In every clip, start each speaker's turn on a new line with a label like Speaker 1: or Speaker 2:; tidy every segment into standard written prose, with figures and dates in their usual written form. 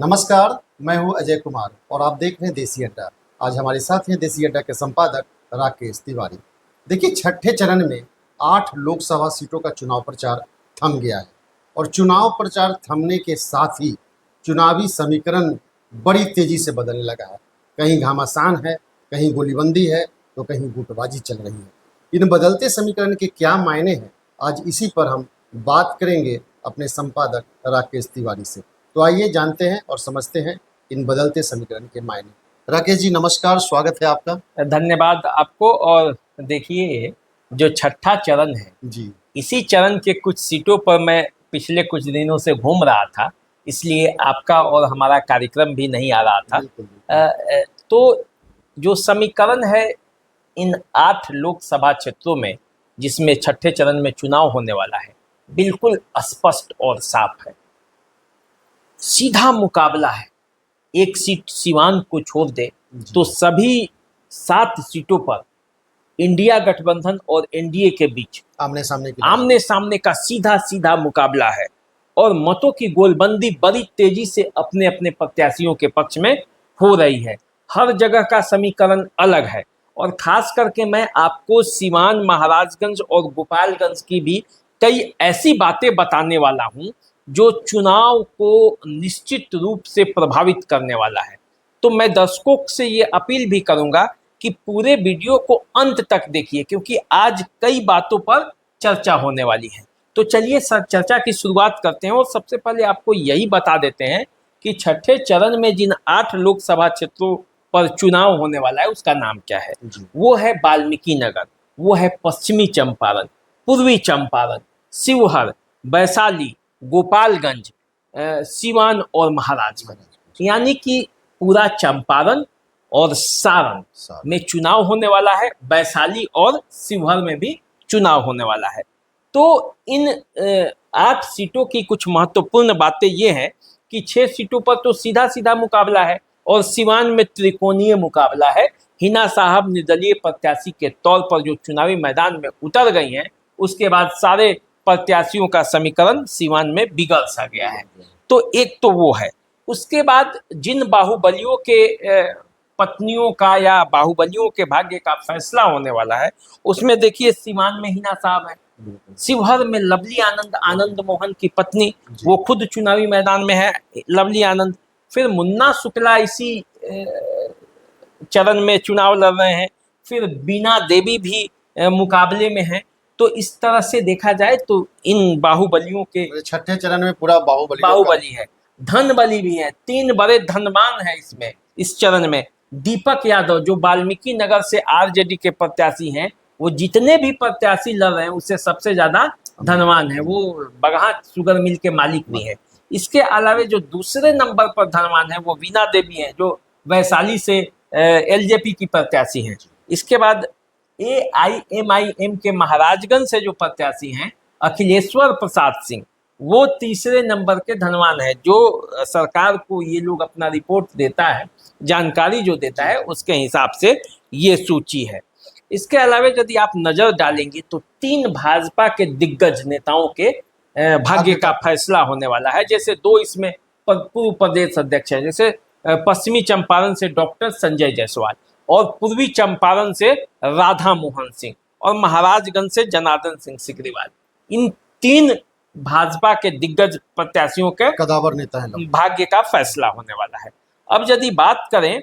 Speaker 1: नमस्कार, मैं हूं अजय कुमार और आप देख रहे हैं देसी अड्डा। आज हमारे साथ हैं देसी अड्डा के संपादक राकेश तिवारी। देखिए, छठे चरण में 8 लोकसभा सीटों का चुनाव प्रचार थम गया है और चुनाव प्रचार थमने के साथ ही चुनावी समीकरण बड़ी तेजी से बदलने लगा है। कहीं घमासान है, कहीं गोलीबंदी है, तो कहीं गुटबाजी चल रही है। इन बदलते समीकरण के क्या मायने हैं, आज इसी पर हम बात करेंगे अपने संपादक राकेश तिवारी से। तो आइए जानते हैं और समझते हैं इन बदलते समीकरण के मायने। राकेश जी नमस्कार, स्वागत है आपका।
Speaker 2: धन्यवाद आपको। और देखिए, जो छठा चरण है
Speaker 1: जी
Speaker 2: इसी चरण के कुछ सीटों पर मैं पिछले कुछ दिनों से घूम रहा था, इसलिए आपका और हमारा कार्यक्रम भी नहीं आ रहा था।
Speaker 1: बिल्कुल बिल्कुल।
Speaker 2: तो जो समीकरण है इन 8 लोकसभा क्षेत्रों में, जिसमें छठे चरण में चुनाव होने वाला है, बिल्कुल स्पष्ट और साफ है। सीधा मुकाबला है। एक सीट सीवान को छोड़ दे तो सभी 7 सीटों पर इंडिया गठबंधन और एनडीए के बीच आमने सामने का सीधा सीधा मुकाबला है और मतों की गोलबंदी बड़ी तेजी से अपने अपने प्रत्याशियों के पक्ष में हो रही है। हर जगह का समीकरण अलग है और खास करके मैं आपको सीवान, महाराजगंज और गोपालगंज की भी कई ऐसी बातें बताने वाला हूं जो चुनाव को निश्चित रूप से प्रभावित करने वाला है। तो मैं दर्शकों से ये अपील भी करूंगा कि पूरे वीडियो को अंत तक देखिए, क्योंकि आज कई बातों पर चर्चा होने वाली है। तो चलिए चर्चा की शुरुआत करते हैं और सबसे पहले आपको यही बता देते हैं कि छठे चरण में जिन 8 लोकसभा क्षेत्रों पर चुनाव होने वाला है उसका नाम क्या है। वो है वाल्मीकि नगर, वो है पश्चिमी चंपारण, पूर्वी चंपारण, शिवहर, वैशाली, गोपालगंज, सीवान और महाराजगंज। यानी कि पूरा चंपारण और सारण में चुनाव होने वाला है। वैशाली और शिवहर में भी चुनाव होने वाला है। तो इन 8 सीटों की कुछ महत्वपूर्ण बातें ये हैं कि 6 सीटों पर तो सीधा सीधा मुकाबला है और सिवान में त्रिकोणीय मुकाबला है। हिना साहब निर्दलीय प्रत्याशी के तौर पर जो चुनावी मैदान में उतर गई हैं, उसके बाद सारे प्रत्याशियों का समीकरण सिवान में बिगड़ सा गया है। तो एक तो वो है। उसके बाद जिन बाहुबलियों के पत्नियों का या बाहुबलियों के भाग्य का फैसला होने वाला है, उसमें देखिए सिवान में हिना साहब है, शिवहर में लवली आनंद, आनंद मोहन की पत्नी, वो खुद चुनावी मैदान में है, लवली आनंद। फिर मुन्ना शुक्ला इसी चरण में चुनाव लड़ रहे हैं। फिर बीना देवी भी मुकाबले में है। तो इस तरह से देखा जाए तो इन बाहुबलियों के
Speaker 1: छठे चरण में पूरा
Speaker 2: बाहुबली है। धन बली भी है, 3 बड़े धनवान है इसमें, इस चरण में। दीपक यादव जो वाल्मीकि नगर से आरजेडी के प्रत्याशी हैं, वो जितने भी प्रत्याशी लड़ रहे हैं उससे सबसे ज्यादा धनवान है। वो बगहा शुगर मिल के मालिक भी है। इसके अलावा जो दूसरे नंबर पर धनवान है वो वीना देवी है, जो वैशाली से एलजेपी की प्रत्याशी हैं। इसके बाद AIMIM के महाराजगंज से जो प्रत्याशी हैं अखिलेश्वर प्रसाद सिंह, वो तीसरे नंबर के धनवान है। जो सरकार को ये लोग अपना रिपोर्ट देता है, जानकारी जो देता है, उसके हिसाब से ये सूची है। इसके अलावा यदि आप नजर डालेंगे तो 3 भाजपा के दिग्गज नेताओं के भाग्य का फैसला होने वाला है। जैसे 2 इसमें पूर्व प्रदेश अध्यक्ष है, जैसे पश्चिमी चंपारण से डॉक्टर संजय जायसवाल और पूर्वी चंपारण से राधा मोहन सिंह और महाराजगंज से जनार्दन सिंह सिग्रीवाल। इन 3 भाजपा के दिग्गज प्रत्याशियों के
Speaker 1: कदावर नेता है,
Speaker 2: भाग्य का फैसला होने वाला है। अब यदि बात करें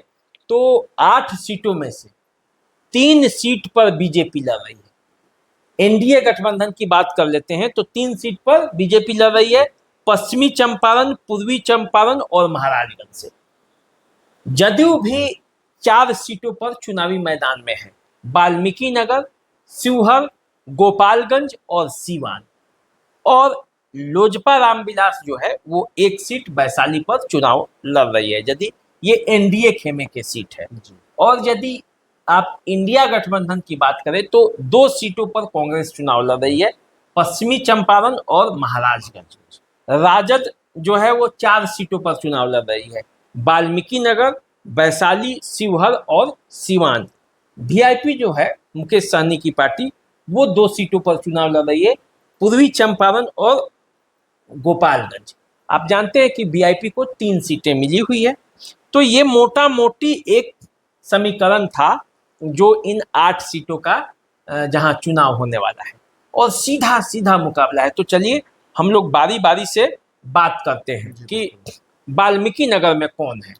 Speaker 2: तो 8 सीटों में से 3 सीट पर बीजेपी लड़ रही है। एनडीए गठबंधन की बात कर लेते हैं तो 3 सीट पर बीजेपी लड़ रही है, पश्चिमी चंपारण, पूर्वी चंपारण और महाराजगंज से। जदयू भी 4 सीटों पर चुनावी मैदान में है, वाल्मीकि नगर, शिवहर, गोपालगंज और सीवान। और लोजपा रामविलास जो है वो 1 सीट वैशाली पर चुनाव लड़ रही है, यदि ये एनडीए खेमे के सीट है। और यदि आप इंडिया गठबंधन की बात करें तो 2 सीटों पर कांग्रेस चुनाव लड़ रही है, पश्चिमी चंपारण और महाराजगंज। राजद जो है वो 4 सीटों पर चुनाव लड़ रही है, वाल्मीकि नगर, वैशाली, शिवहर और सीवान। वीआईपी जो है मुकेश सहनी की पार्टी, वो 2 सीटों पर चुनाव लड़ रही है, पूर्वी चंपारण और गोपालगंज। आप जानते हैं कि वीआईपी को 3 सीटें मिली हुई है। तो ये मोटा मोटी एक समीकरण था जो इन 8 सीटों का जहां चुनाव होने वाला है और सीधा सीधा मुकाबला है। तो चलिए हम लोग बारी बारी से बात करते हैं कि वाल्मीकि नगर में कौन है।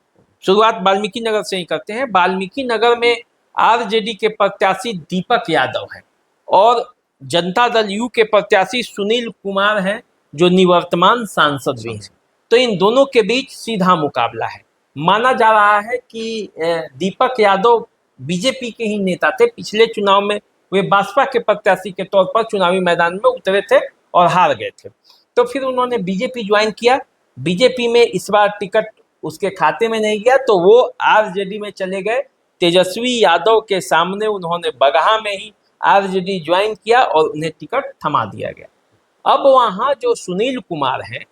Speaker 2: शुरुआत वाल्मीकि नगर से ही करते हैं। वाल्मीकि नगर में आरजेडी के प्रत्याशी दीपक यादव हैं और जनता दल यू के प्रत्याशी सुनील कुमार हैं जो निवर्तमान सांसद भी हैं। तो इन दोनों के बीच सीधा मुकाबला है। माना जा रहा है कि दीपक यादव बीजेपी के ही नेता थे। पिछले चुनाव में वे भाजपा के प्रत्याशी के तौर पर चुनावी मैदान में उतरे थे और हार गए थे। तो फिर उन्होंने बीजेपी ज्वाइन किया। बीजेपी में इस बार टिकट उसके खाते में नहीं गया तो वो आरजेडी में चले गए। तेजस्वी यादव के सामने उन्होंने बगहा में ही आरजेडी ज्वाइन किया और उन्हें टिकट थमा दिया गया। अब वहाँ जो सुनील कुमार हैं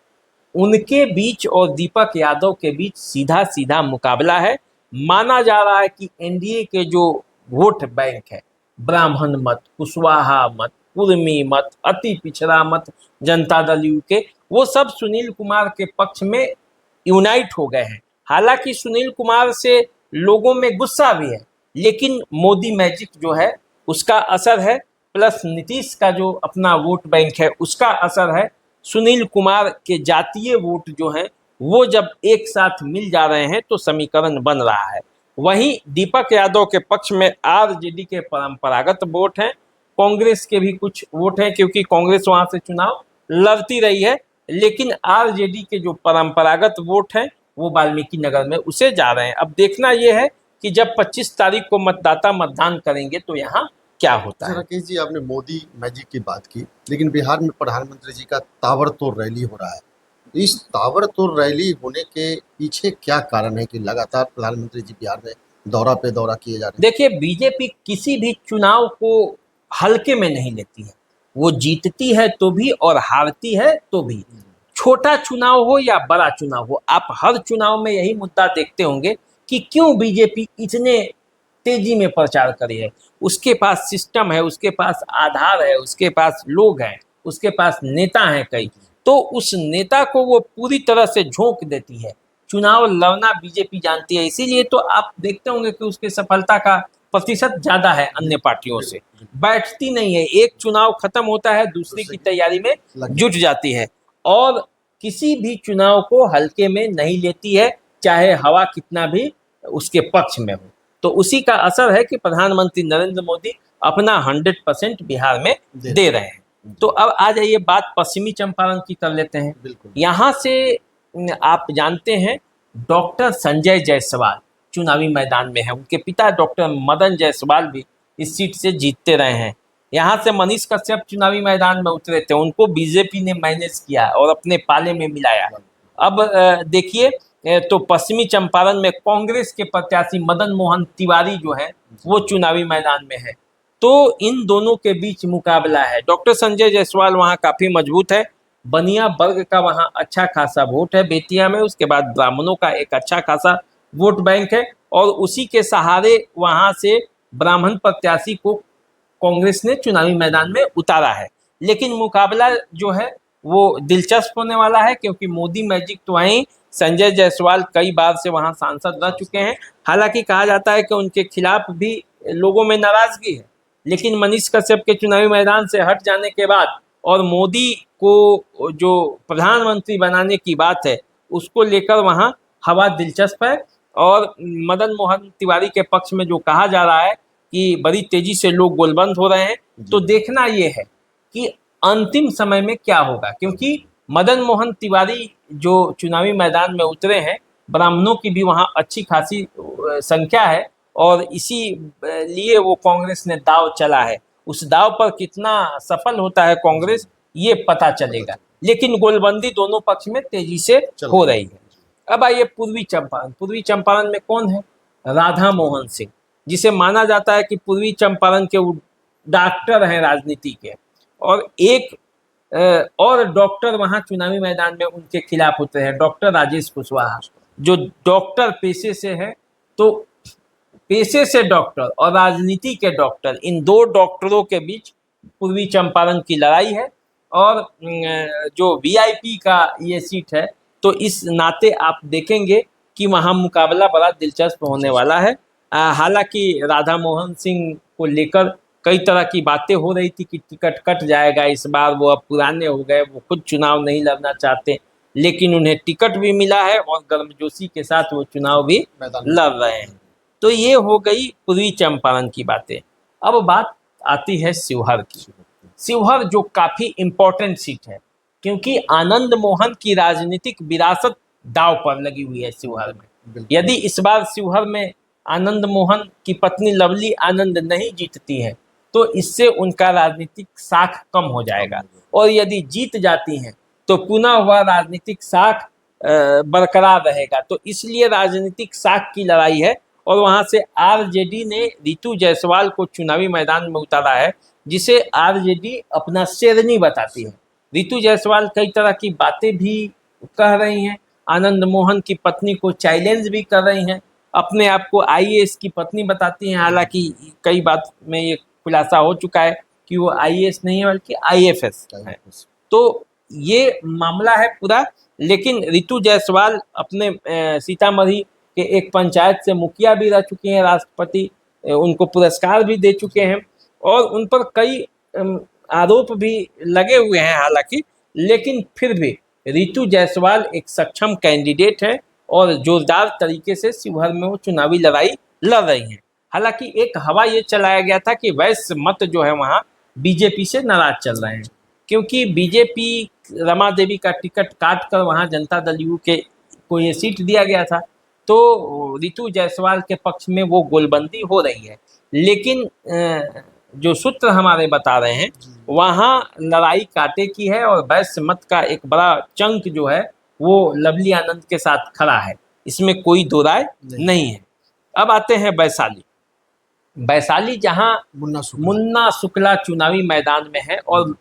Speaker 2: उनके बीच और दीपक यादव के बीच सीधा सीधा मुकाबला है। माना जा रहा है कि एनडीए के जो वोट बैंक है, ब्राह्मण मत, कुशवाहा मत, कुर्मी मत, अति पिछड़ा मत, जनता दल यू के, वो सब सुनील कुमार के पक्ष में यूनाइट हो गए हैं। हालांकि सुनील कुमार से लोगों में गुस्सा भी है, लेकिन मोदी मैजिक जो है उसका असर है, प्लस नीतीश का जो अपना वोट बैंक है उसका असर है। सुनील कुमार के जातीय वोट जो हैं वो जब एक साथ मिल जा रहे हैं तो समीकरण बन रहा है। वहीं दीपक यादव के पक्ष में आरजेडी के परंपरागत वोट हैं, कांग्रेस के भी कुछ वोट हैं क्योंकि कांग्रेस वहां से चुनाव लड़ती रही है, लेकिन आरजेडी के जो परंपरागत वोट हैं वो वाल्मीकि नगर में उसे जा रहे हैं। अब देखना यह है कि जब 25 तारीख को मतदाता मतदान करेंगे तो यहाँ क्या होता है।
Speaker 1: राकेश जी, आपने मोदी मैजिक की बात की, लेकिन बिहार में प्रधानमंत्री जी का ताबड़तोड़ रैली हो रहा है। इस ताबड़तोड़ रैली होने के पीछे क्या कारण है कि लगातार प्रधानमंत्री जी बिहार में दौरा पे दौरा किए जा रहे हैं?
Speaker 2: देखिए, बीजेपी किसी भी चुनाव को हल्के में नहीं लेती है। वो जीतती है तो भी और हारती है तो भी। छोटा चुनाव हो या बड़ा चुनाव हो, आप हर चुनाव में यही मुद्दा देखते होंगे कि क्यों बीजेपी इतने तेजी में प्रचार करी है। उसके पास सिस्टम है, उसके पास आधार है, उसके पास लोग हैं, उसके पास नेता हैं कई। तो उस नेता को वो पूरी तरह से झोंक देती है। चुनाव लड़ना बीजेपी जानती है, इसीलिए तो आप देखते होंगे कि उसके सफलता का प्रतिशत ज्यादा है अन्य पार्टियों से। बैठती नहीं है, एक चुनाव खत्म होता है दूसरी की तैयारी में जुट जाती है और किसी भी चुनाव को हल्के में नहीं लेती है, चाहे हवा कितना भी उसके पक्ष में हो। तो उसी का असर है कि प्रधानमंत्री नरेंद्र मोदी अपना 100% बिहार में दे रहे हैं। तो अब आ जाइए बात पश्चिमी चंपारण की कर लेते हैं। यहाँ से आप जानते हैं डॉक्टर संजय जायसवाल चुनावी मैदान में है। उनके पिता डॉक्टर मदन जायसवाल भी इस सीट से जीतते रहे हैं। यहाँ से मनीष कश्यप चुनावी मैदान में उतरे थे, उनको बीजेपी ने मैनेज किया और अपने पाले में मिलाया। अब देखिए, तो पश्चिमी चंपारण में कांग्रेस के प्रत्याशी मदन मोहन तिवारी जो है वो चुनावी मैदान में है। तो इन दोनों के बीच मुकाबला है। डॉक्टर संजय जायसवाल वहाँ काफी मजबूत है, बनिया वर्ग का वहाँ अच्छा खासा वोट है बेतिया में, उसके बाद ब्राह्मणों का एक अच्छा खासा वोट बैंक है और उसी के सहारे वहाँ से ब्राह्मण प्रत्याशी को कांग्रेस ने चुनावी मैदान में उतारा है। लेकिन मुकाबला जो है वो दिलचस्प होने वाला है क्योंकि मोदी मैजिक तो वहीं संजय जायसवाल कई बार से वहां सांसद रह चुके हैं। हालांकि कहा जाता है कि उनके खिलाफ भी लोगों में नाराजगी है, लेकिन मनीष कश्यप के चुनावी मैदान से हट जाने के बाद और मोदी को जो प्रधानमंत्री बनाने की बात है उसको लेकर वहां हवा दिलचस्प है। और मदन मोहन तिवारी के पक्ष में जो कहा जा रहा है कि बड़ी तेजी से लोग गोलबंद हो रहे हैं, तो देखना ये है कि अंतिम समय में क्या होगा, क्योंकि मदन मोहन तिवारी जो चुनावी मैदान में उतरे हैं, ब्राह्मणों की भी वहाँ अच्छी खासी संख्या है और इसी लिए वो कांग्रेस ने दाव चला है। उस दाव पर कितना सफल होता है कांग्रेस ये पता चलेगा, लेकिन गोलबंदी दोनों पक्ष में तेजी से हो रही है। अब आइए पूर्वी चंपारण। पूर्वी चंपारण में कौन है? राधा मोहन सिंह, जिसे माना जाता है कि पूर्वी चंपारण के डॉक्टर हैं राजनीति के, और एक और डॉक्टर वहां चुनावी मैदान में उनके खिलाफ होते हैं, डॉक्टर राजेश कुशवाहा, जो डॉक्टर पेशे से है। तो पेशे से डॉक्टर और राजनीति के डॉक्टर, इन दो डॉक्टरों के बीच पूर्वी चंपारण की लड़ाई है। और जो वीआईपी का ये सीट है तो इस नाते आप देखेंगे कि वहाँ मुकाबला बड़ा दिलचस्प होने वाला है। हालांकि राधा मोहन सिंह को लेकर कई तरह की बातें हो रही थी कि टिकट कट जाएगा इस बार, वो अब पुराने हो गए, वो खुद चुनाव नहीं लड़ना चाहते, लेकिन उन्हें टिकट भी मिला है और गर्मजोशी के साथ वो चुनाव भी लड़ रहे हैं। तो ये हो गई पूर्वी चंपारण की बातें। अब बात आती है शिवहर की। शिवहर जो काफी इम्पोर्टेंट सीट है, क्योंकि आनंद मोहन की राजनीतिक विरासत दांव पर लगी हुई है शिवहर में। यदि इस बार शिवहर में आनंद मोहन की पत्नी लवली आनंद नहीं जीतती है तो इससे उनका राजनीतिक साख कम हो जाएगा, और यदि जीत जाती हैं तो पुनः वह राजनीतिक साख बरकरार रहेगा। तो इसलिए राजनीतिक साख की लड़ाई है, और वहां से आरजेडी ने रितु जायसवाल को चुनावी मैदान में उतारा है, जिसे आरजेडी अपना शेरनी बताती है। रितु जायसवाल कई तरह की बातें भी कह रही हैं, आनंद मोहन की पत्नी को चैलेंज भी कर रही हैं, अपने आप को आईएएस की पत्नी बताती हैं। हालांकि कई बात में ये खुलासा हो चुका है कि वो आईएएस नहीं है बल्कि आईएफएस है। तो ये मामला है पूरा। लेकिन रितु जायसवाल अपने सीतामढ़ी के एक पंचायत से मुखिया भी रह चुके हैं, राष्ट्रपति उनको पुरस्कार भी दे चुके हैं, और उन पर कई आरोप भी लगे हुए हैं हालांकि, लेकिन फिर भी रितु जायसवाल एक सक्षम कैंडिडेट है और जोरदार तरीके से शिवहर में वो चुनावी लड़ाई लड़ रही हैं। हालांकि एक हवा ये चलाया गया था कि वैश्य मत जो है वहाँ बीजेपी से नाराज चल रहे हैं, क्योंकि बीजेपी रमा देवी का टिकट काट कर वहाँ जनता दल यू के को ये सीट दिया गया था, तो रितु जायसवाल के पक्ष में वो गोलबंदी हो रही है। लेकिन जो सूत्र हमारे बता रहे हैं वहाँ लड़ाई कांटे की है, और वैश्य मत का एक बड़ा चंक जो है वो लवली आनंद के साथ खड़ा है, इसमें कोई दो राय नहीं है। अब आते हैं वैशाली। वैशाली जहाँ मुन्ना शुक्ला चुनावी मैदान में है, और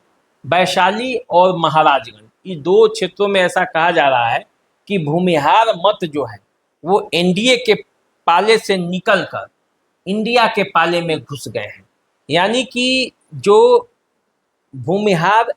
Speaker 2: वैशाली और महाराजगंज ये दो क्षेत्रों में ऐसा कहा जा रहा है कि भूमिहार मत जो है वो एनडीए के पाले से निकलकर इंडिया के पाले में घुस गए हैं। यानी कि जो भूमिहार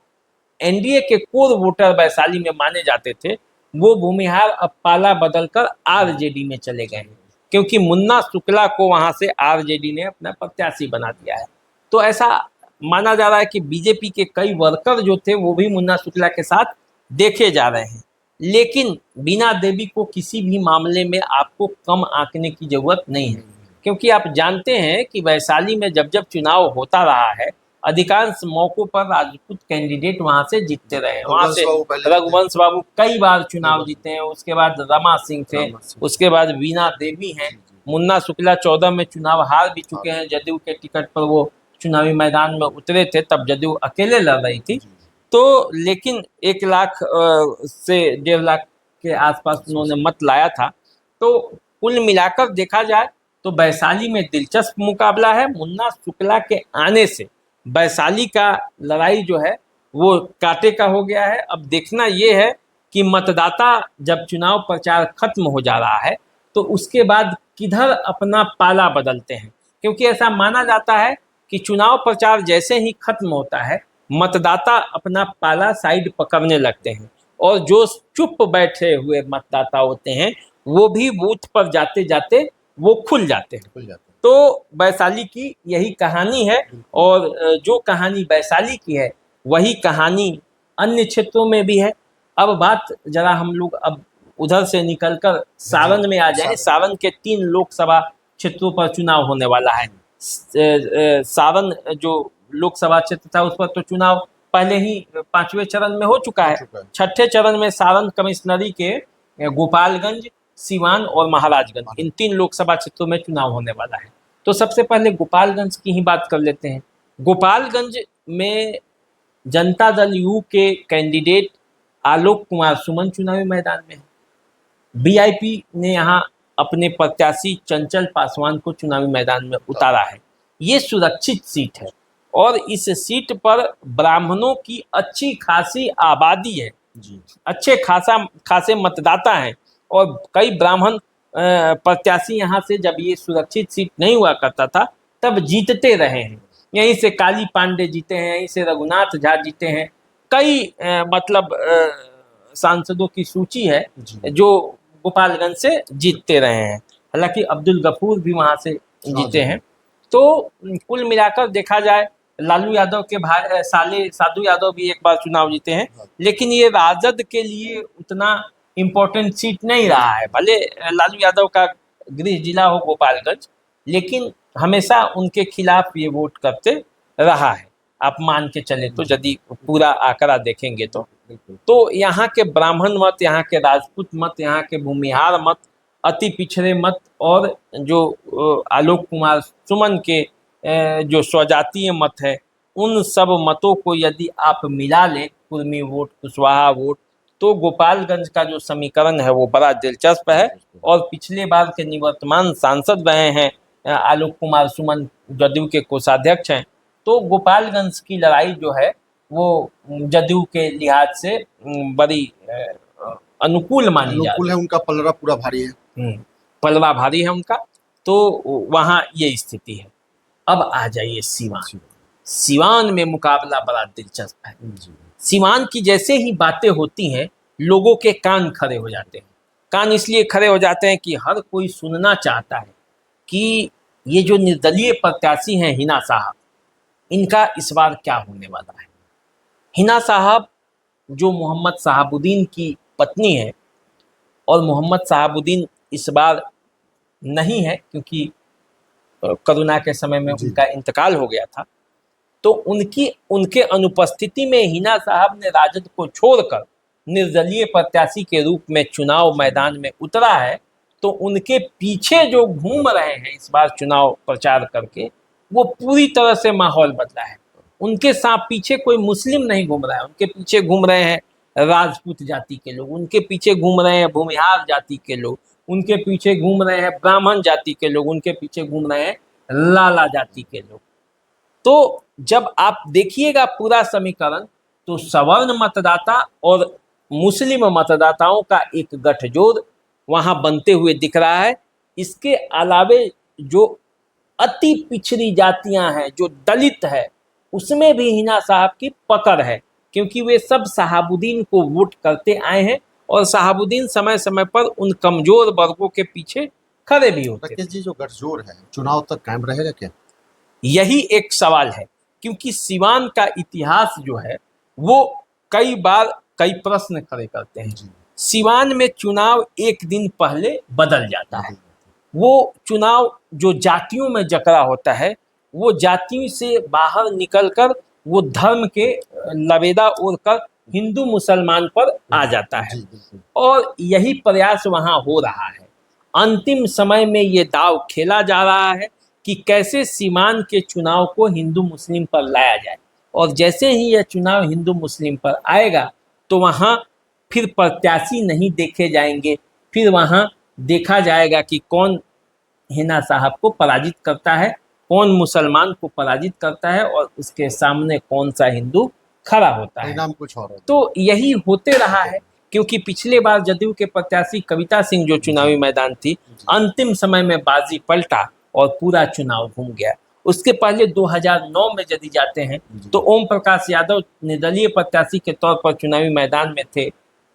Speaker 2: एनडीए के कोर वोटर वैशाली में माने जाते थे, वो भूमिहार अब पाला बदलकर आरजेडी में चले गए हैं, क्योंकि मुन्ना शुक्ला को वहां से आरजेडी ने अपना प्रत्याशी बना दिया है। तो ऐसा माना जा रहा है कि बीजेपी के कई वर्कर जो थे वो भी मुन्ना शुक्ला के साथ देखे जा रहे हैं। लेकिन बीना देवी को किसी भी मामले में आपको कम आंकने की जरूरत नहीं है, क्योंकि आप जानते हैं कि वैशाली में जब जब चुनाव होता रहा है अधिकांश मौकों पर राजपूत कैंडिडेट वहां से जीतते रहे। वहां से रघुवंश बाबू कई बार चुनाव जीते हैं, उसके बाद रमा सिंह थे, उसके बाद वीणा देवी हैं, मुन्ना शुक्ला 14 में चुनाव हार भी चुके हैं, जदयू के टिकट पर वो चुनावी मैदान में उतरे थे, तब जदयू अकेले लड़ रही थी। तो लेकिन 1 लाख से 1.5 लाख के आसपास उन्होंने मत लाया था। तो कुल मिलाकर देखा जाए तो वैशाली में दिलचस्प मुकाबला है। मुन्ना शुक्ला के आने से वैशाली का लड़ाई जो है वो कांटे का हो गया है। अब देखना ये है कि मतदाता जब चुनाव प्रचार खत्म हो जा रहा है तो उसके बाद किधर अपना पाला बदलते हैं, क्योंकि ऐसा माना जाता है कि चुनाव प्रचार जैसे ही खत्म होता है मतदाता अपना पाला साइड पकड़ने लगते हैं, और जो चुप बैठे हुए मतदाता होते हैं वो भी बूथ पर जाते जाते वो खुल जाते हैं। तो वैशाली की यही कहानी है, और जो कहानी वैशाली की है वही कहानी अन्य क्षेत्रों में भी है। अब बात जरा हम लोग अब उधर से निकलकर सारण में आ जाएं। सारण के 3 लोकसभा क्षेत्रों पर चुनाव होने वाला है। सारण जो लोकसभा क्षेत्र था उस पर तो चुनाव पहले ही 5वें चरण में हो चुका है। 6ठे चरण में सारण कमिश्नरी के गोपालगंज, सिवान और महाराजगंज इन 3 लोकसभा क्षेत्रों में चुनाव होने वाला है। तो सबसे पहले गोपालगंज की ही बात कर लेते हैं। गोपालगंज में जनता दल यू के कैंडिडेट आलोक कुमार सुमन चुनावी मैदान में है। बीआईपी ने यहाँ अपने प्रत्याशी चंचल पासवान को चुनावी मैदान में उतारा है। ये सुरक्षित सीट है और इस सीट पर ब्राह्मणों की अच्छी खासी आबादी है जी, अच्छे खासे मतदाता हैं, और कई ब्राह्मण प्रत्याशी यहाँ से जब ये सुरक्षित सीट नहीं हुआ करता था तब जीतते रहे हैं। यहीं से काली पांडे जीते हैं, यहीं से रघुनाथ झा जीते हैं, कई सांसदों की सूची है
Speaker 1: जी।
Speaker 2: जो गोपालगंज से जीतते रहे हैं। हालांकि अब्दुल गफूर भी वहां से
Speaker 1: चुनाव
Speaker 2: जीते
Speaker 1: जीते।
Speaker 2: हैं। तो कुल मिलाकर देखा जाए, लालू यादव के भाई साले साधु यादव भी एक बार चुनाव जीते हैं, लेकिन ये राजद के लिए उतना इम्पोर्टेंट सीट नहीं रहा है। भले लालू यादव का गृह जिला हो गोपालगंज, लेकिन हमेशा उनके खिलाफ ये वोट करते रहा है। आप मान के चले तो यदि पूरा आंकड़ा देखेंगे तो यहाँ के ब्राह्मण मत, यहाँ के राजपूत मत, यहाँ के भूमिहार मत, अति पिछड़े मत और जो आलोक कुमार सुमन के जो स्वजातीय मत है, उन सब मतों को यदि आप मिला लें, कुर्मी वोट, कुशवाहा वोट, तो गोपालगंज का जो समीकरण है वो बड़ा दिलचस्प है। और पिछले बार के निवर्तमान सांसद रहे हैं आलोक कुमार सुमन, जदयू के कोषाध्यक्ष हैं। तो गोपालगंज की लड़ाई जो है वो जदयू के लिहाज से बड़ी अनुकूल मानी जा
Speaker 1: अनुकूल
Speaker 2: रही
Speaker 1: है, उनका पलड़ा पूरा भारी है।
Speaker 2: है। पलड़ा भारी है उनका, तो वहाँ ये स्थिति है। अब आ जाइए सीवान। सीवान में मुकाबला बड़ा दिलचस्प है। सीवान की जैसे ही बातें होती हैं, लोगों के कान खड़े हो जाते हैं। कान इसलिए खड़े हो जाते हैं कि हर कोई सुनना चाहता है कि ये जो निर्दलीय प्रत्याशी हैं हिना साहब, इनका इस बार क्या होने वाला है। हिना साहब जो मोहम्मद शहाबुद्दीन की पत्नी है, और मोहम्मद शहाबुद्दीन इस बार नहीं है क्योंकि कोरोना के समय में उनका इंतकाल हो गया था। तो उनके अनुपस्थिति में हिना साहब ने राजद को छोड़कर निर्दलीय प्रत्याशी के रूप में चुनाव मैदान में उतरा है। तो उनके पीछे जो घूम रहे हैं इस बार चुनाव प्रचार करके, वो पूरी तरह से माहौल बदला है। उनके साथ पीछे कोई मुस्लिम नहीं घूम रहा है, उनके पीछे घूम रहे हैं राजपूत जाति के लोग, उनके पीछे घूम रहे हैं भूमिहार जाति के लोग, उनके पीछे घूम रहे हैं ब्राह्मण जाति के लोग, उनके पीछे घूम रहे हैं लाला जाति के लोग। तो जब आप देखिएगा पूरा समीकरण, तो सवर्ण मतदाता और मुस्लिम मतदाताओं का एक गठजोड़ वहां बनते हुए दिख रहा है। इसके अलावे जो अति पिछड़ी जातियां हैं, जो दलित है, उसमें भी हिना साहब की पकड़ है, क्योंकि वे सब शहाबुद्दीन को वोट करते आए हैं और शहाबुद्दीन समय समय पर उन कमजोर वर्गों के पीछे खड़े भी होते हैं।
Speaker 1: राकेश जी, जो गठजोड़ है चुनाव तक कायम रहेगा क्या?
Speaker 2: यही एक सवाल है, क्योंकि सीवान का इतिहास जो है वो कई बार कई प्रश्न खड़े करते हैं। सीवान में चुनाव एक दिन पहले बदल जाता है। वो चुनाव जो जातियों में जकड़ा होता है, वो जातियों से बाहर निकलकर वो धर्म के लबेदा ओढ़कर हिंदू मुसलमान पर आ जाता है, और यही प्रयास वहां हो रहा है। अंतिम समय में ये दाव खेला जा रहा है कि कैसे सीवान के चुनाव को हिंदू मुस्लिम पर लाया जाए, और जैसे ही यह चुनाव हिंदू मुस्लिम पर आएगा तो वहाँ फिर प्रत्याशी नहीं देखे जाएंगे, फिर वहाँ देखा जाएगा कि कौन हिना साहब को पराजित करता है, कौन मुसलमान को पराजित करता है, और उसके सामने कौन सा हिंदू खड़ा होता है।
Speaker 1: नाम कुछ और
Speaker 2: तो यही होते रहा है, क्योंकि पिछले बार जदयू के प्रत्याशी कविता सिंह जो चुनावी मैदान थी, अंतिम समय में बाजी पलटा और पूरा चुनाव घूम गया। उसके पहले 2009 में यदि जाते हैं तो ओम प्रकाश यादव निर्दलीय प्रत्याशी के तौर पर चुनावी मैदान में थे।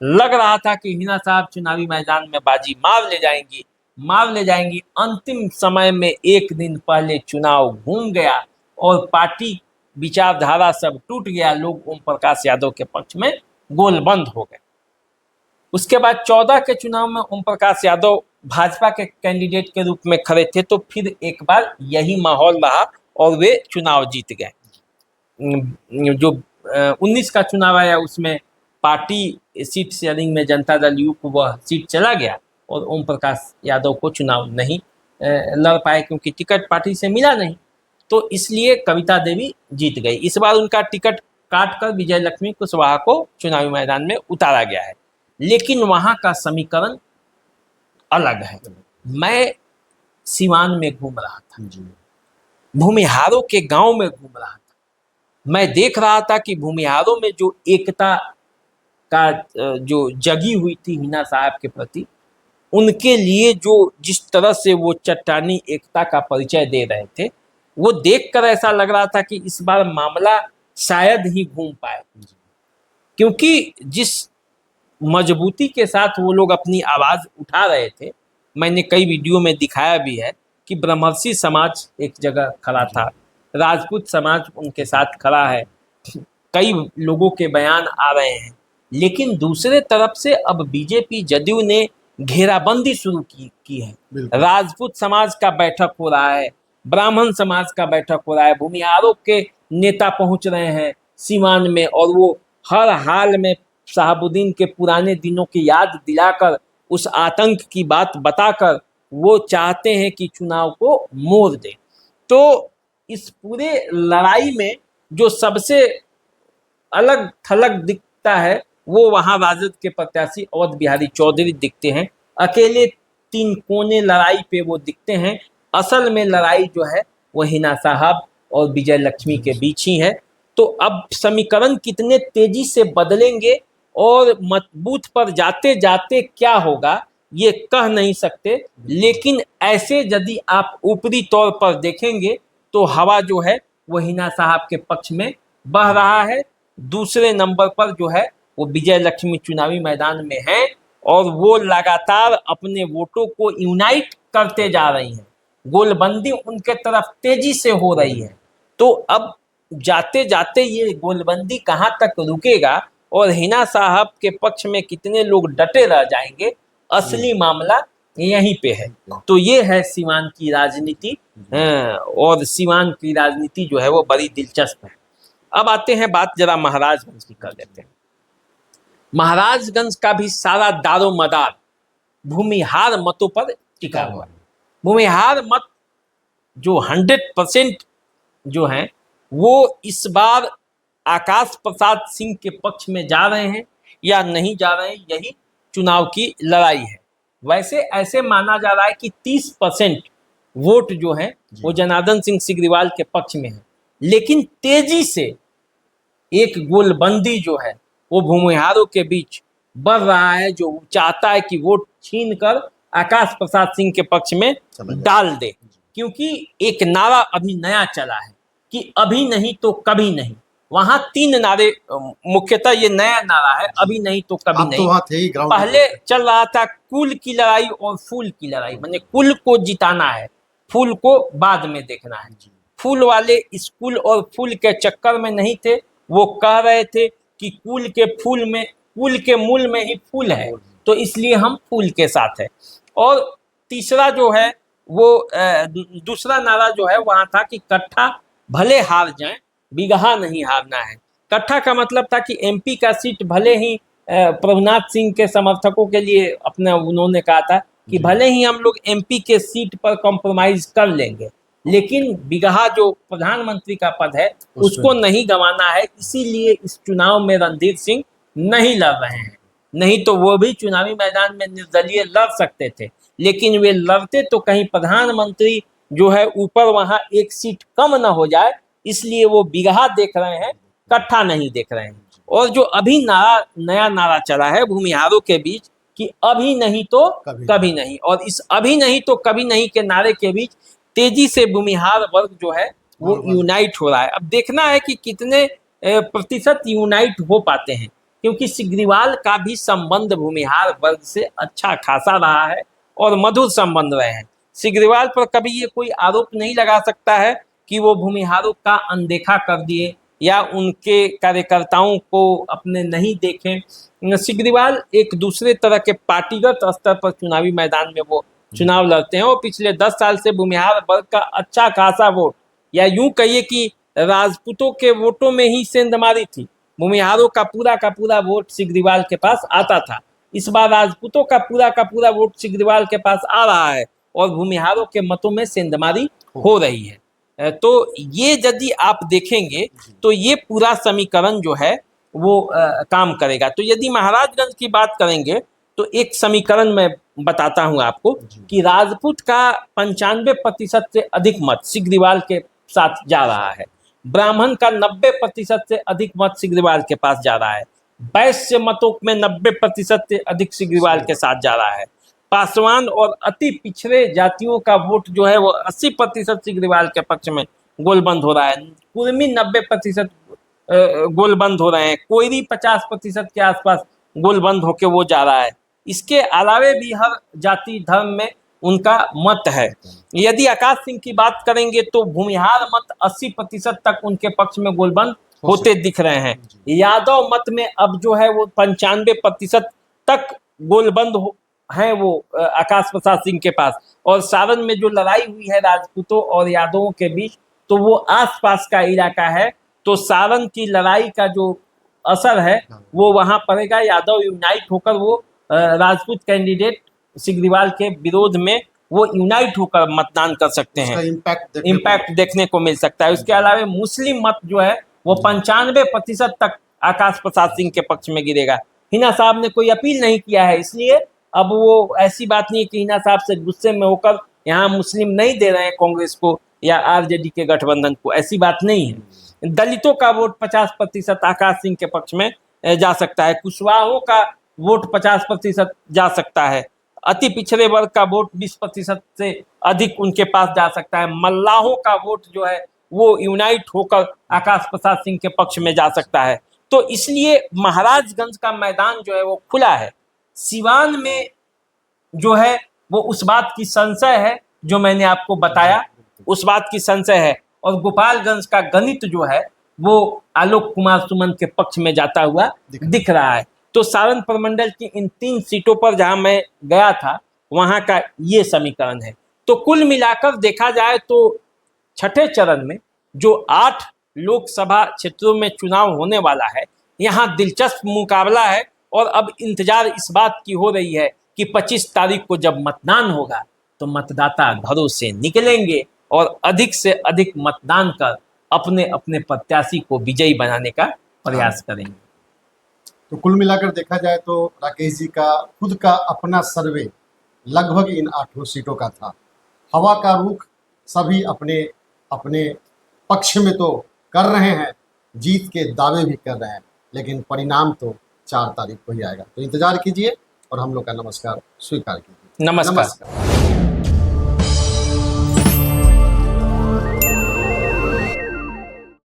Speaker 2: लग रहा था कि हिना साहब चुनावी मैदान में बाजी मार ले जाएंगी। अंतिम समय में एक दिन पहले चुनाव घूम गया और पार्टी विचारधारा सब टूट गया। लोग ओम प्रकाश यादव के पक्ष में गोलबंद हो गए। उसके बाद 14 के चुनाव में ओम प्रकाश यादव भाजपा के कैंडिडेट के रूप में खड़े थे, तो फिर एक बार यही माहौल रहा और वे चुनाव जीत गए। जो 19 का चुनाव आया उसमें पार्टी सीट शेयरिंग में जनता दल यू को वह सीट चला गया और ओम प्रकाश यादव को चुनाव नहीं लड़ पाए, क्योंकि टिकट पार्टी से मिला नहीं। तो इसलिए कविता देवी जीत गई। इस बार उनका टिकट काट कर विजय लक्ष्मी कुशवाहा को चुनावी मैदान में उतारा गया है, लेकिन वहां का समीकरण अलग है। मैं सीवान में घूम रहा था, भूमिहारों के गांव में घूम रहा था। मैं देख रहा था कि भूमिहारों में जो एकता का जो जगी हुई थी हिना साहब के प्रति, उनके लिए जो जिस तरह से वो चट्टानी एकता का परिचय दे रहे थे, वो देखकर ऐसा लग रहा था कि इस बार मामला शायद ही घूम पाए, क्योंकि जिस मजबूती के साथ वो लोग अपनी आवाज़ उठा रहे थे। मैंने कई वीडियो में दिखाया भी है कि ब्रह्मर्षि समाज एक जगह खड़ा था, राजपूत समाज उनके साथ खड़ा है, कई लोगों के बयान आ रहे हैं। लेकिन दूसरे तरफ से अब बीजेपी जदयू ने घेराबंदी शुरू की है।
Speaker 1: बिल्कुल।
Speaker 2: राजपूत समाज का बैठक हो रहा है, ब्राह्मण समाज का बैठक हो रहा है, भूमिहारों के नेता पहुंच रहे हैं सीवान में, और वो हर हाल में शहाबुद्दीन के पुराने दिनों की याद दिलाकर, उस आतंक की बात बताकर वो चाहते हैं कि चुनाव को मोड़ दें। तो इस पूरे लड़ाई में जो सबसे अलग थलग दिखता है वो वहां राजद के प्रत्याशी अवध बिहारी चौधरी दिखते हैं। अकेले तीन कोने लड़ाई पे वो दिखते हैं। असल में लड़ाई जो है वो हिना साहब और विजय लक्ष्मी के बीच ही है। तो अब समीकरण कितने तेजी से बदलेंगे और मत बूथ पर जाते जाते क्या होगा ये कह नहीं सकते। लेकिन ऐसे यदि आप ऊपरी तौर पर देखेंगे तो हवा जो है वो हिना साहब के पक्ष में बह रहा है। दूसरे नंबर पर जो है वो विजय लक्ष्मी चुनावी मैदान में हैं और वो लगातार अपने वोटों को यूनाइट करते जा रही हैं। गोलबंदी उनके तरफ तेजी से हो रही है। तो अब जाते जाते ये गोलबंदी कहाँ तक रुकेगा और हिना साहब के पक्ष में कितने लोग डटे रह जाएंगे, असली मामला यहीं पे है। तो ये है सीवान की राजनीति। और सीवान की राजनीति जो है वो बड़ी दिलचस्प है। अब आते हैं बात जरा महाराजगंज की कर लेते हैं। महाराजगंज का भी सारा दारो मदार भूमिहार मतों पर टिका हुआ है। भूमिहार मत जो 100% जो हैं वो इस बार आकाश प्रसाद सिंह के पक्ष में जा रहे हैं या नहीं जा रहे हैं, यही चुनाव की लड़ाई है। वैसे ऐसे माना जा रहा है कि 30% वोट जो है वो जनार्दन सिंह सिग्रीवाल के पक्ष में है। लेकिन तेजी से एक गोलबंदी जो है वो भूमिहारों के बीच बढ़ रहा है, जो चाहता है कि वोट छीन कर आकाश प्रसाद सिंह के पक्ष में डाल दे। क्योंकि एक नारा अभी नया चला है कि अभी नहीं तो कभी नहीं। वहां 3 नारे, मुख्यतः ये नया नारा है, अभी नहीं तो कभी
Speaker 1: आप
Speaker 2: नहीं।
Speaker 1: तो वहाँ थे ही, ग्राउंड
Speaker 2: पहले चल रहा था कुल की लड़ाई और फूल की लड़ाई, माने कुल को जिताना है, फूल को बाद में देखना है। फूल वाले स्कूल और फूल के चक्कर में नहीं थे। वो कह रहे थे कि कुल के फूल में, कुल के मूल में ही फूल है, तो इसलिए हम फूल के साथ है। और तीसरा जो है वो दूसरा नारा जो है वहां था कि कट्ठा भले हार जाए, बिगहा नहीं हारना है। कट्ठा का मतलब था कि एमपी का सीट भले ही प्रभुनाथ सिंह के समर्थकों के लिए अपना उन्होंने कहा था कि भले ही हम लोग एमपी के सीट पर कॉम्प्रोमाइज कर लेंगे, लेकिन बिगहा जो प्रधानमंत्री का पद है उसको नहीं गंवाना है। इसीलिए इस चुनाव में रणधीर सिंह नहीं लड़ रहे हैं। नहीं तो वो भी चुनावी मैदान में निर्दलीय लड़ सकते थे, लेकिन वे लड़ते तो कहीं प्रधानमंत्री जो है ऊपर वहां एक सीट कम न हो जाए, इसलिए वो बिगहा देख रहे हैं, कट्ठा नहीं देख रहे हैं। और जो अभी नया नारा चला है भूमिहारों के बीच कि अभी नहीं तो कभी नहीं, और इस अभी नहीं तो कभी नहीं के नारे के बीच तेजी से भूमिहार वर्ग जो है वो यूनाइट हो रहा है। अब देखना है कि कितने प्रतिशत यूनाइट हो पाते हैं, क्योंकि सिग्रीवाल का भी संबंध भूमिहार वर्ग से अच्छा खासा रहा है और मधुर संबंध रहे हैं। सिग्रीवाल पर कभी ये कोई आरोप नहीं लगा सकता है कि वो भूमिहारों का अनदेखा कर दिए या उनके कार्यकर्ताओं को अपने नहीं देखें। सिग्रीवाल एक दूसरे तरह के पार्टीगत स्तर पर चुनावी मैदान में वो चुनाव लड़ते हैं और पिछले 10 साल से भूमिहार वर्ग का अच्छा खासा वोट, या यूं कहिए कि राजपूतों के वोटों में ही सेंधमारी थी। भूमिहारों का पूरा वोट सिग्रीवाल के पास आता था। इस बार राजपूतों का पूरा वोट सिग्रीवाल के पास आ रहा है और भूमिहारों के मतों में सेंधमारी हो रही है। तो ये यदि आप देखेंगे तो ये पूरा समीकरण जो है वो काम करेगा। तो यदि महाराजगंज की बात करेंगे तो एक समीकरण मैं बताता हूं आपको कि राजपूत का 95% से अधिक मत सिग्रीवाल के साथ जा रहा है, ब्राह्मण का 90% से अधिक मत सिग्रीवाल के पास जा रहा है, वैश्य मतों में 90% से अधिक सिग्रीवाल के साथ जा रहा है, पासवान और अति पिछड़े जातियों का वोट जो है वो 80% सिग्रीवाल के पक्ष में गोलबंद हो रहा है, कुर्मी 90% गोलबंद हो रहे हैं, कोयरी 50% के आसपास गोलबंद होके वो जा रहा है। इसके अलावे भी हर जाति धर्म में उनका मत है। यदि आकाश सिंह की बात करेंगे तो भूमिहार मत 80% तक उनके पक्ष में गोलबंद होते दिख रहे हैं। यादव मत में अब जो है वो 95% तक गोलबंद है वो आकाश प्रसाद सिंह के पास। और सारण में जो लड़ाई हुई है राजपूतों और यादवों के बीच, तो वो आसपास का इलाका है, तो सारण की लड़ाई का जो असर है वो वहां पड़ेगा। यादव यूनाइट होकर वो राजपूत कैंडिडेट सिग्रीवाल के विरोध में वो यूनाइट होकर मतदान कर सकते हैं। इम्पैक्ट देखने को मिल सकता है। उसके अलावा मुस्लिम मत जो है वो 95% तक आकाश प्रसाद सिंह के पक्ष में गिरेगा। हिना साहब ने कोई अपील नहीं किया है, इसलिए अब वो ऐसी बात नहीं है कि हिना साहब से गुस्से में होकर यहाँ मुस्लिम नहीं दे रहे हैं कांग्रेस को या आरजेडी के गठबंधन को, ऐसी बात नहीं है। दलितों का वोट 50% आकाश सिंह के पक्ष में जा सकता है। कुशवाहों का वोट 50% जा सकता है। अति पिछड़े वर्ग का वोट 20% से अधिक उनके पास जा सकता है। मल्लाहों का वोट जो है वो यूनाइट होकर आकाश प्रसाद सिंह के पक्ष में जा सकता है। तो इसलिए महाराजगंज का मैदान जो है वो खुला है। सिवान में जो है वो उस बात की संशय है जो मैंने आपको बताया, उस बात की संशय है। और गोपालगंज का गणित जो है वो आलोक कुमार सुमन के पक्ष में जाता हुआ दिख रहा है। तो सारण प्रमंडल की इन 3 सीटों पर जहां मैं गया था वहां का ये समीकरण है। तो कुल मिलाकर देखा जाए तो छठे चरण में जो 8 लोकसभा क्षेत्रों में चुनाव होने वाला है, यहाँ दिलचस्प मुकाबला है। और अब इंतजार इस बात की हो रही है कि 25 तारीख को जब मतदान होगा तो मतदाता घरों से निकलेंगे और अधिक से अधिक मतदान कर अपने अपने प्रत्याशी को विजयी बनाने का प्रयास करेंगे।
Speaker 1: तो कुल मिलाकर देखा जाए तो राकेश जी का खुद का अपना सर्वे लगभग इन 8 सीटों का था। हवा का रुख सभी अपने अपने पक्ष में तो कर रहे हैं, जीत के दावे भी कर रहे हैं, लेकिन परिणाम तो 4 तारीख को ही आएगा। तो इंतजार कीजिए और हम लोग का नमस्कार स्वीकार कीजिए।
Speaker 2: नमस्कार।